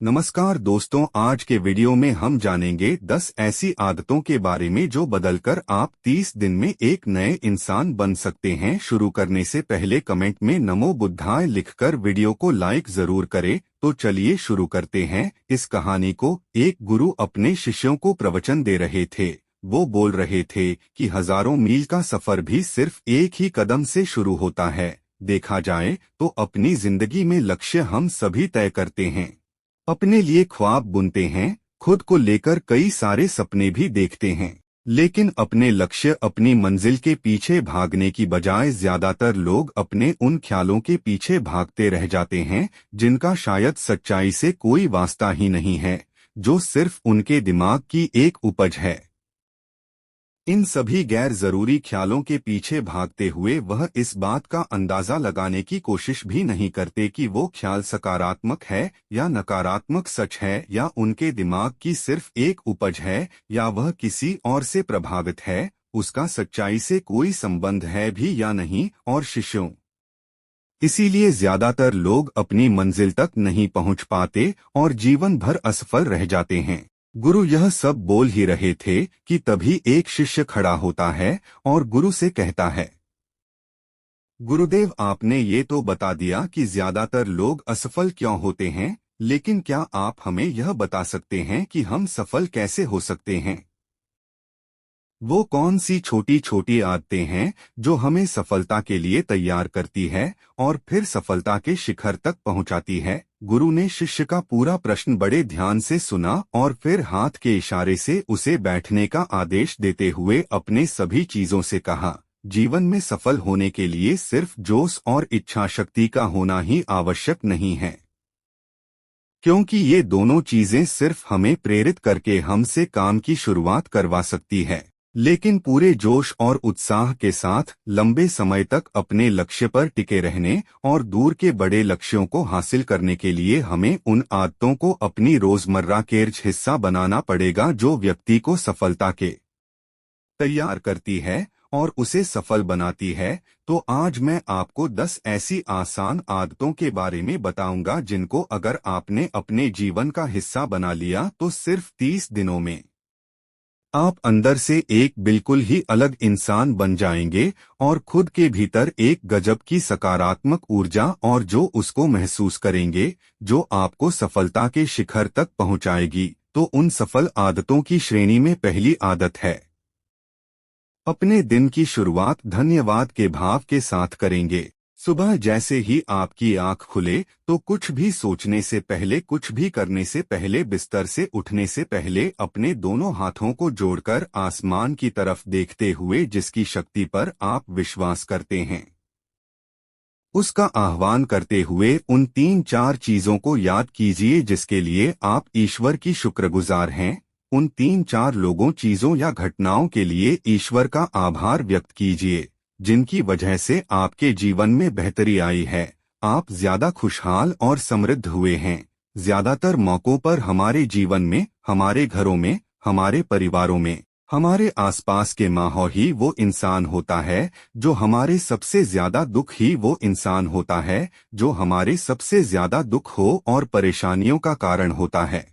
नमस्कार दोस्तों, आज के वीडियो में हम जानेंगे 10 ऐसी आदतों के बारे में जो बदलकर आप 30 दिन में एक नए इंसान बन सकते हैं। शुरू करने से पहले कमेंट में नमो बुद्धाय लिखकर वीडियो को लाइक जरूर करें। तो चलिए शुरू करते हैं इस कहानी को। एक गुरु अपने शिष्यों को प्रवचन दे रहे थे। वो बोल रहे थे कि हजारों मील का सफर भी सिर्फ एक ही कदम से शुरू होता है। देखा जाए तो अपनी जिंदगी में लक्ष्य हम सभी तय करते हैं, अपने लिए ख्वाब बुनते हैं, खुद को लेकर कई सारे सपने भी देखते हैं, लेकिन अपने लक्ष्य, अपनी मंजिल के पीछे भागने की बजाय ज्यादातर लोग अपने उन ख्यालों के पीछे भागते रह जाते हैं जिनका शायद सच्चाई से कोई वास्ता ही नहीं है, जो सिर्फ उनके दिमाग की एक उपज है। इन सभी गैर जरूरी ख्यालों के पीछे भागते हुए वह इस बात का अंदाजा लगाने की कोशिश भी नहीं करते कि वो ख्याल सकारात्मक है या नकारात्मक, सच है या उनके दिमाग की सिर्फ एक उपज है, या वह किसी और से प्रभावित है, उसका सच्चाई से कोई संबंध है भी या नहीं। और शिष्यों, इसीलिए ज्यादातर लोग अपनी मंजिल तक नहीं पहुंच पाते और जीवन भर असफल रह जाते हैं। गुरु यह सब बोल ही रहे थे कि तभी एक शिष्य खड़ा होता है और गुरु से कहता है, गुरुदेव, आपने ये तो बता दिया कि ज्यादातर लोग असफल क्यों होते हैं, लेकिन क्या आप हमें यह बता सकते हैं कि हम सफल कैसे हो सकते हैं? वो कौन सी छोटी छोटी आदतें हैं जो हमें सफलता के लिए तैयार करती है और फिर सफलता के शिखर तक पहुंचाती है? गुरु ने शिष्य का पूरा प्रश्न बड़े ध्यान से सुना और फिर हाथ के इशारे से उसे बैठने का आदेश देते हुए अपने सभी चीजों से कहा, जीवन में सफल होने के लिए सिर्फ जोश और इच्छा शक्ति का होना ही आवश्यक नहीं है, क्योंकि ये दोनों चीजें सिर्फ हमें प्रेरित करके हमसे काम की शुरुआत करवा सकती है, लेकिन पूरे जोश और उत्साह के साथ लंबे समय तक अपने लक्ष्य पर टिके रहने और दूर के बड़े लक्ष्यों को हासिल करने के लिए हमें उन आदतों को अपनी रोजमर्रा के हिस्सा बनाना पड़ेगा जो व्यक्ति को सफलता के तैयार करती है और उसे सफल बनाती है। तो आज मैं आपको 10 ऐसी आसान आदतों के बारे में बताऊंगा जिनको अगर आपने अपने जीवन का हिस्सा बना लिया तो सिर्फ 30 दिनों में आप अंदर से एक बिल्कुल ही अलग इंसान बन जाएंगे और खुद के भीतर एक गजब की सकारात्मक ऊर्जा और जो उसको महसूस करेंगे, जो आपको सफलता के शिखर तक पहुंचाएगी। तो उन सफल आदतों की श्रेणी में पहली आदत है, अपने दिन की शुरुआत धन्यवाद के भाव के साथ करेंगे। सुबह जैसे ही आपकी आंख खुले तो कुछ भी सोचने से पहले, कुछ भी करने से पहले, बिस्तर से उठने से पहले अपने दोनों हाथों को जोड़कर आसमान की तरफ देखते हुए जिसकी शक्ति पर आप विश्वास करते हैं, उसका आह्वान करते हुए उन 3-4 चीजों को याद कीजिए जिसके लिए आप ईश्वर की शुक्रगुजार हैं। उन 3-4 लोगों, चीजों या घटनाओं के लिए ईश्वर का आभार व्यक्त कीजिए जिनकी वजह से आपके जीवन में बेहतरी आई है, आप ज्यादा खुशहाल और समृद्ध हुए हैं। ज्यादातर मौकों पर हमारे जीवन में, हमारे घरों में, हमारे परिवारों में, हमारे आसपास के माहौल ही वो इंसान होता है जो हमारे सबसे ज्यादा दुख ही वो इंसान होता है जो हमारे सबसे ज्यादा दुख हो और परेशानियों का कारण होता है।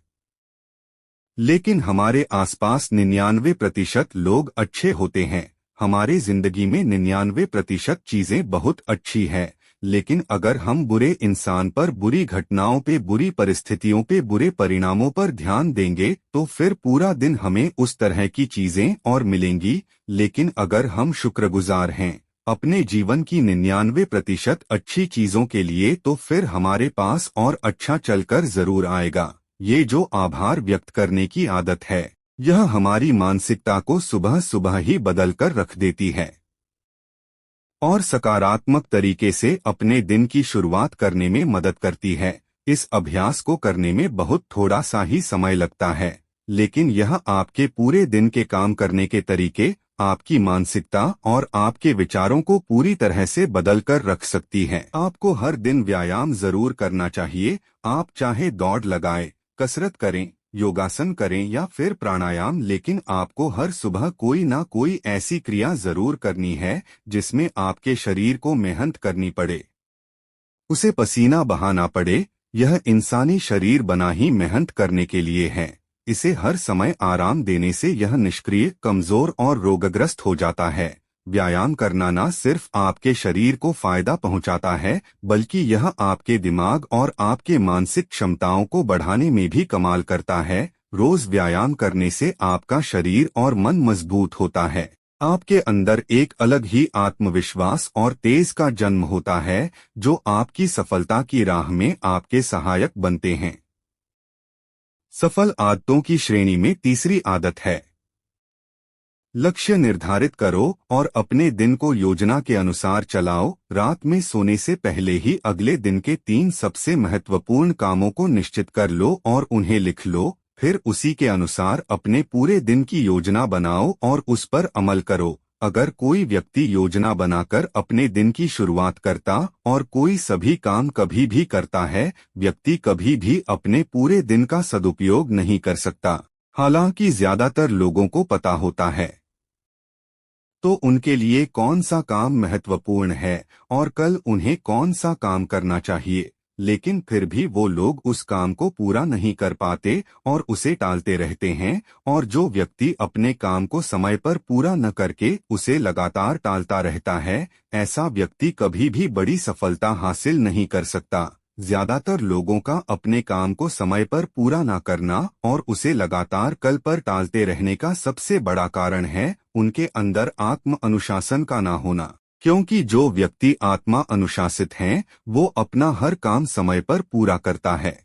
लेकिन हमारे आसपास 99% लोग अच्छे होते हैं। हमारे जिंदगी में 99% चीजें बहुत अच्छी है, लेकिन अगर हम बुरे इंसान पर, बुरी घटनाओं पे, बुरी परिस्थितियों पे, बुरे परिणामों पर ध्यान देंगे तो फिर पूरा दिन हमें उस तरह की चीजें और मिलेंगी। लेकिन अगर हम शुक्रगुजार हैं अपने जीवन की 99% अच्छी चीजों के लिए, तो फिर हमारे पास और अच्छा चलकर जरूर आएगा। ये जो आभार व्यक्त करने की आदत है, यह हमारी मानसिकता को सुबह सुबह ही बदल कर रख देती है और सकारात्मक तरीके से अपने दिन की शुरुआत करने में मदद करती है। इस अभ्यास को करने में बहुत थोड़ा सा ही समय लगता है, लेकिन यह आपके पूरे दिन के काम करने के तरीके, आपकी मानसिकता और आपके विचारों को पूरी तरह से बदल कर रख सकती है। आपको हर दिन व्यायाम जरूर करना चाहिए। आप चाहे दौड़ लगाएं, कसरत करें, योगासन करें या फिर प्राणायाम, लेकिन आपको हर सुबह कोई ना कोई ऐसी क्रिया जरूर करनी है जिसमें आपके शरीर को मेहनत करनी पड़े, उसे पसीना बहाना पड़े, यह इंसानी शरीर बना ही मेहनत करने के लिए है। इसे हर समय आराम देने से यह निष्क्रिय, कमजोर और रोगग्रस्त हो जाता है। व्यायाम करना न सिर्फ आपके शरीर को फायदा पहुंचाता है, बल्कि यह आपके दिमाग और आपके मानसिक क्षमताओं को बढ़ाने में भी कमाल करता है। रोज व्यायाम करने से आपका शरीर और मन मजबूत होता है। आपके अंदर एक अलग ही आत्मविश्वास और तेज का जन्म होता है, जो आपकी सफलता की राह में आपके सहायक बनते हैं। सफल आदतों की श्रेणी में तीसरी आदत है, लक्ष्य निर्धारित करो और अपने दिन को योजना के अनुसार चलाओ। रात में सोने से पहले ही अगले दिन के 3 सबसे महत्वपूर्ण कामों को निश्चित कर लो और उन्हें लिख लो। फिर उसी के अनुसार अपने पूरे दिन की योजना बनाओ और उस पर अमल करो। अगर कोई व्यक्ति योजना बनाकर अपने दिन की शुरुआत करता और कोई सभी काम कभी भी करता है, व्यक्ति कभी भी अपने पूरे दिन का सदुपयोग नहीं कर सकता। हालांकि ज्यादातर लोगों को पता होता है तो उनके लिए कौन सा काम महत्वपूर्ण है और कल उन्हें कौन सा काम करना चाहिए, लेकिन फिर भी वो लोग उस काम को पूरा नहीं कर पाते और उसे टालते रहते हैं। और जो व्यक्ति अपने काम को समय पर पूरा न करके उसे लगातार टालता रहता है, ऐसा व्यक्ति कभी भी बड़ी सफलता हासिल नहीं कर सकता। ज्यादातर लोगों का अपने काम को समय पर पूरा न करना और उसे लगातार कल पर टालते रहने का सबसे बड़ा कारण है उनके अंदर आत्म अनुशासन का ना होना। क्योंकि जो व्यक्ति आत्मा अनुशासित हैं, वो अपना हर काम समय पर पूरा करता है।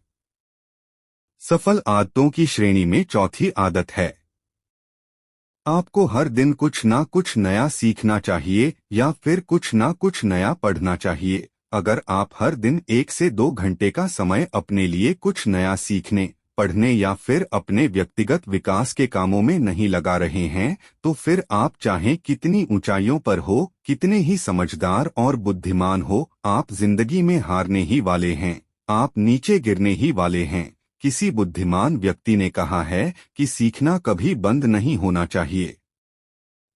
सफल आदतों की श्रेणी में चौथी आदत है, आपको हर दिन कुछ ना कुछ नया सीखना चाहिए या फिर कुछ ना कुछ नया पढ़ना चाहिए। अगर आप हर दिन 1 से 2 घंटे का समय अपने लिए कुछ नया सीखने, पढ़ने या फिर अपने व्यक्तिगत विकास के कामों में नहीं लगा रहे हैं, तो फिर आप चाहे कितनी ऊंचाइयों पर हो, कितने ही समझदार और बुद्धिमान हो, आप जिंदगी में हारने ही वाले हैं। आप नीचे गिरने ही वाले हैं। किसी बुद्धिमान व्यक्ति ने कहा है कि सीखना कभी बंद नहीं होना चाहिए।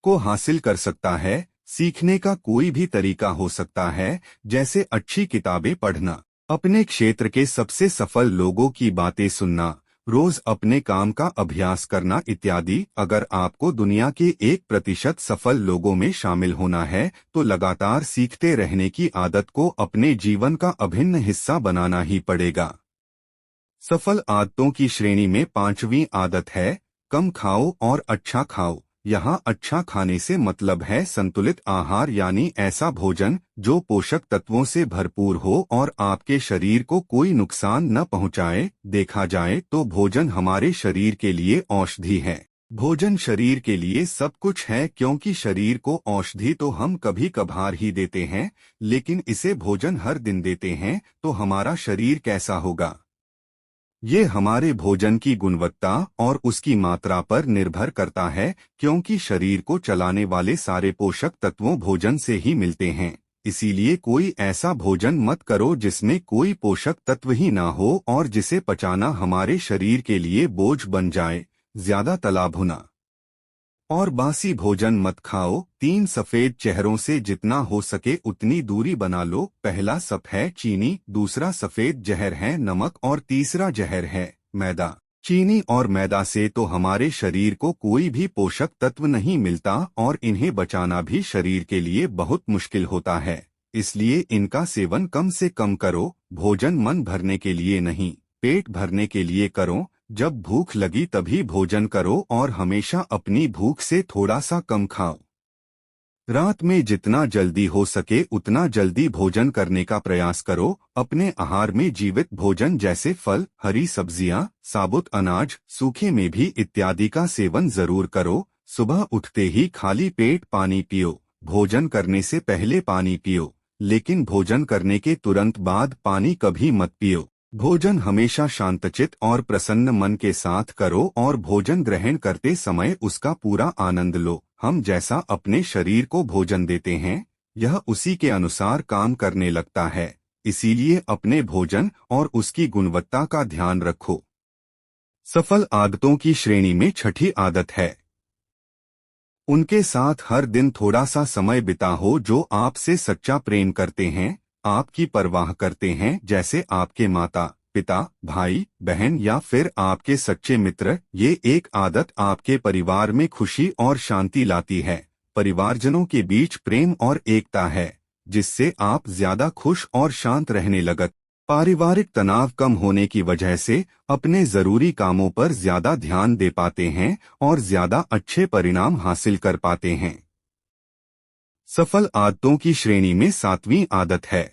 को हासिल कर सकता है। सीखने का कोई भी तरीका हो सकता है, जैसे अच्छी किताबें पढ़ना, अपने क्षेत्र के सबसे सफल लोगों की बातें सुनना, रोज अपने काम का अभ्यास करना इत्यादि। अगर आपको दुनिया के 1% सफल लोगों में शामिल होना है, तो लगातार सीखते रहने की आदत को अपने जीवन का अभिन्न हिस्सा बनाना ही पड़ेगा। सफल आदतों की श्रेणी में 5वीं आदत है, कम खाओ और अच्छा खाओ। यहाँ अच्छा खाने से मतलब है संतुलित आहार, यानी ऐसा भोजन जो पोषक तत्वों से भरपूर हो और आपके शरीर को कोई नुकसान न पहुँचाए। देखा जाए तो भोजन हमारे शरीर के लिए औषधि है। भोजन शरीर के लिए सब कुछ है, क्योंकि शरीर को औषधि तो हम कभी कभार ही देते हैं, लेकिन इसे भोजन हर दिन देते हैं तो हमारा शरीर कैसा होगा? ये हमारे भोजन की गुणवत्ता और उसकी मात्रा पर निर्भर करता है, क्योंकि शरीर को चलाने वाले सारे पोषक तत्वों भोजन से ही मिलते हैं। इसीलिए कोई ऐसा भोजन मत करो जिसमें कोई पोषक तत्व ही ना हो और जिसे पचाना हमारे शरीर के लिए बोझ बन जाए। ज्यादा तला भुना और बासी भोजन मत खाओ। 3 सफेद चेहरों से जितना हो सके उतनी दूरी बना लो। पहला सफ है चीनी, दूसरा सफेद जहर है नमक और तीसरा जहर है मैदा। चीनी और मैदा से तो हमारे शरीर को कोई भी पोषक तत्व नहीं मिलता और इन्हें बचाना भी शरीर के लिए बहुत मुश्किल होता है। इसलिए इनका सेवन कम से कम करो। भोजन मन भरने के लिए नहीं, पेट भरने के लिए करो। जब भूख लगी तभी भोजन करो और हमेशा अपनी भूख से थोड़ा सा कम खाओ। रात में जितना जल्दी हो सके उतना जल्दी भोजन करने का प्रयास करो। अपने आहार में जीवित भोजन जैसे फल, हरी सब्जियां, साबुत अनाज, सूखे मेवे इत्यादि का सेवन जरूर करो। सुबह उठते ही खाली पेट पानी पियो। भोजन करने से पहले पानी पियो, लेकिन भोजन करने के तुरंत बाद पानी कभी मत पियो। भोजन हमेशा शांतचित्त और प्रसन्न मन के साथ करो और भोजन ग्रहण करते समय उसका पूरा आनंद लो। हम जैसा अपने शरीर को भोजन देते हैं, यह उसी के अनुसार काम करने लगता है। इसीलिए अपने भोजन और उसकी गुणवत्ता का ध्यान रखो। सफल आदतों की श्रेणी में छठी आदत है, उनके साथ हर दिन थोड़ा सा समय बिताओ जो आपसे सच्चा प्रेम करते हैं, आपकी परवाह करते हैं, जैसे आपके माता, पिता, भाई, बहन या फिर आपके सच्चे मित्र। ये एक आदत आपके परिवार में खुशी और शांति लाती है। परिवारजनों के बीच प्रेम और एकता है, जिससे आप ज्यादा खुश और शांत रहने लगत। पारिवारिक तनाव कम होने की वजह से अपने जरूरी कामों पर ज्यादा ध्यान दे पाते हैं और ज्यादा अच्छे परिणाम हासिल कर पाते हैं। सफल आदतों की श्रेणी में 7वीं आदत है,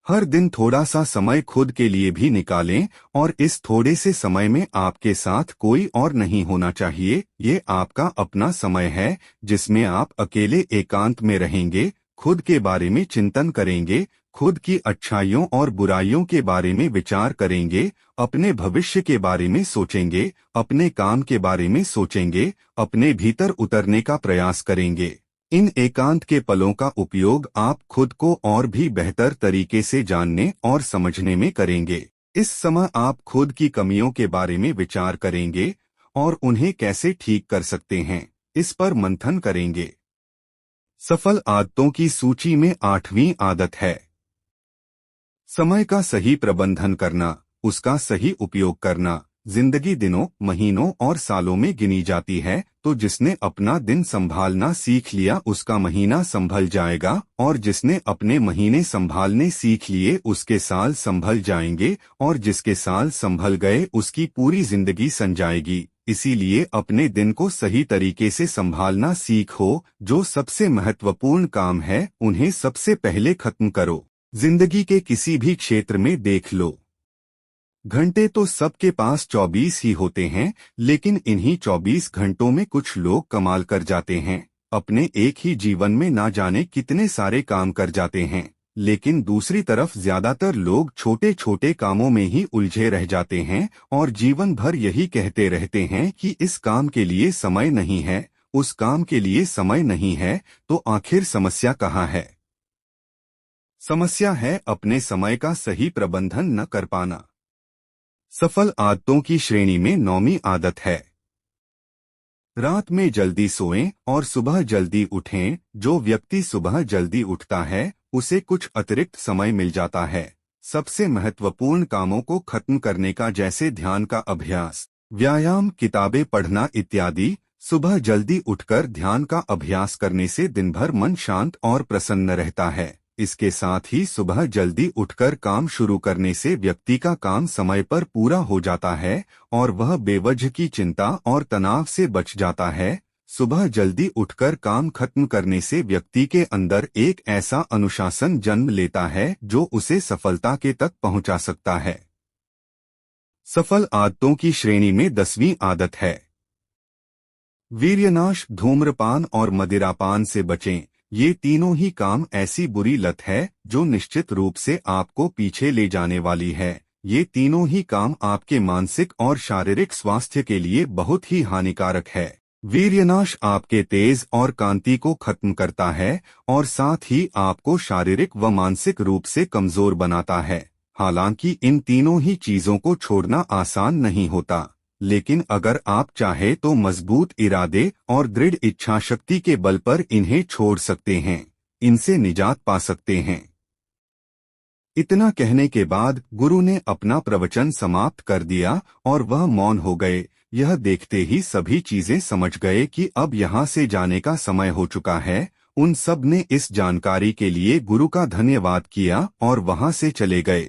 हर दिन थोड़ा सा समय खुद के लिए भी निकालें और इस थोड़े से समय में आपके साथ कोई और नहीं होना चाहिए। ये आपका अपना समय है जिसमें आप अकेले एकांत में रहेंगे, खुद के बारे में चिंतन करेंगे, खुद की अच्छाइयों और बुराइयों के बारे में विचार करेंगे, अपने भविष्य के बारे में सोचेंगे, अपने काम के बारे में सोचेंगे, अपने भीतर उतरने का प्रयास करेंगे। इन एकांत के पलों का उपयोग आप खुद को और भी बेहतर तरीके से जानने और समझने में करेंगे। इस समय आप खुद की कमियों के बारे में विचार करेंगे और उन्हें कैसे ठीक कर सकते हैं, इस पर मंथन करेंगे। सफल आदतों की सूची में 8वीं आदत है, समय का सही प्रबंधन करना, उसका सही उपयोग करना। जिंदगी दिनों, महीनों और सालों में गिनी जाती है, तो जिसने अपना दिन संभालना सीख लिया उसका महीना संभल जाएगा, और जिसने अपने महीने संभालने सीख लिए उसके साल संभल जाएंगे, और जिसके साल संभल गए उसकी पूरी जिंदगी सन जाएगी। इसीलिए अपने दिन को सही तरीके से संभालना सीखो। जो सबसे महत्वपूर्ण काम है उन्हें सबसे पहले खत्म करो। जिंदगी के किसी भी क्षेत्र में देख लो, घंटे तो सबके पास 24 ही होते हैं, लेकिन इन्हीं 24 घंटों में कुछ लोग कमाल कर जाते हैं। अपने एक ही जीवन में ना जाने कितने सारे काम कर जाते हैं, लेकिन दूसरी तरफ ज्यादातर लोग छोटे छोटे कामों में ही उलझे रह जाते हैं और जीवन भर यही कहते रहते हैं कि इस काम के लिए समय नहीं है, उस काम के लिए समय नहीं है। तो आखिर समस्या कहाँ है? समस्या है अपने समय का सही प्रबंधन न कर पाना। सफल आदतों की श्रेणी में 9वीं आदत है, रात में जल्दी सोएं और सुबह जल्दी उठें। जो व्यक्ति सुबह जल्दी उठता है उसे कुछ अतिरिक्त समय मिल जाता है सबसे महत्वपूर्ण कामों को खत्म करने का, जैसे ध्यान का अभ्यास, व्यायाम, किताबें पढ़ना इत्यादि। सुबह जल्दी उठकर ध्यान का अभ्यास करने से दिन भर मन शांत और प्रसन्न रहता है। इसके साथ ही सुबह जल्दी उठकर काम शुरू करने से व्यक्ति का काम समय पर पूरा हो जाता है और वह बेवजह की चिंता और तनाव से बच जाता है। सुबह जल्दी उठकर काम खत्म करने से व्यक्ति के अंदर एक ऐसा अनुशासन जन्म लेता है जो उसे सफलता के तक पहुंचा सकता है। सफल आदतों की श्रेणी में 10वीं आदत है, वीर्यनाश, धूम्रपान और मदिरापान से बचें। ये तीनों ही काम ऐसी बुरी लत है जो निश्चित रूप से आपको पीछे ले जाने वाली है। ये तीनों ही काम आपके मानसिक और शारीरिक स्वास्थ्य के लिए बहुत ही हानिकारक है। वीर्यनाश आपके तेज और कांति को खत्म करता है और साथ ही आपको शारीरिक व मानसिक रूप से कमजोर बनाता है। हालांकि इन तीनों ही चीजों को छोड़ना आसान नहीं होता, लेकिन अगर आप चाहे तो मजबूत इरादे और दृढ़ इच्छा शक्ति के बल पर इन्हें छोड़ सकते हैं, इनसे निजात पा सकते हैं। इतना कहने के बाद गुरु ने अपना प्रवचन समाप्त कर दिया और वह मौन हो गए। यह देखते ही सभी चीजें समझ गए कि अब यहाँ से जाने का समय हो चुका है। उन सब ने इस जानकारी के लिए गुरु का धन्यवाद किया और वहाँ से चले गए।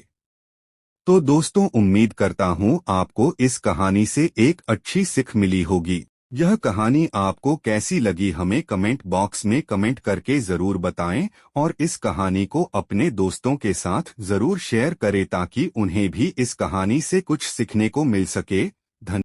तो दोस्तों, उम्मीद करता हूँ आपको इस कहानी से एक अच्छी सीख मिली होगी। यह कहानी आपको कैसी लगी हमें कमेंट बॉक्स में कमेंट करके जरूर बताएं और इस कहानी को अपने दोस्तों के साथ जरूर शेयर करें ताकि उन्हें भी इस कहानी से कुछ सीखने को मिल सके। धन्यवाद।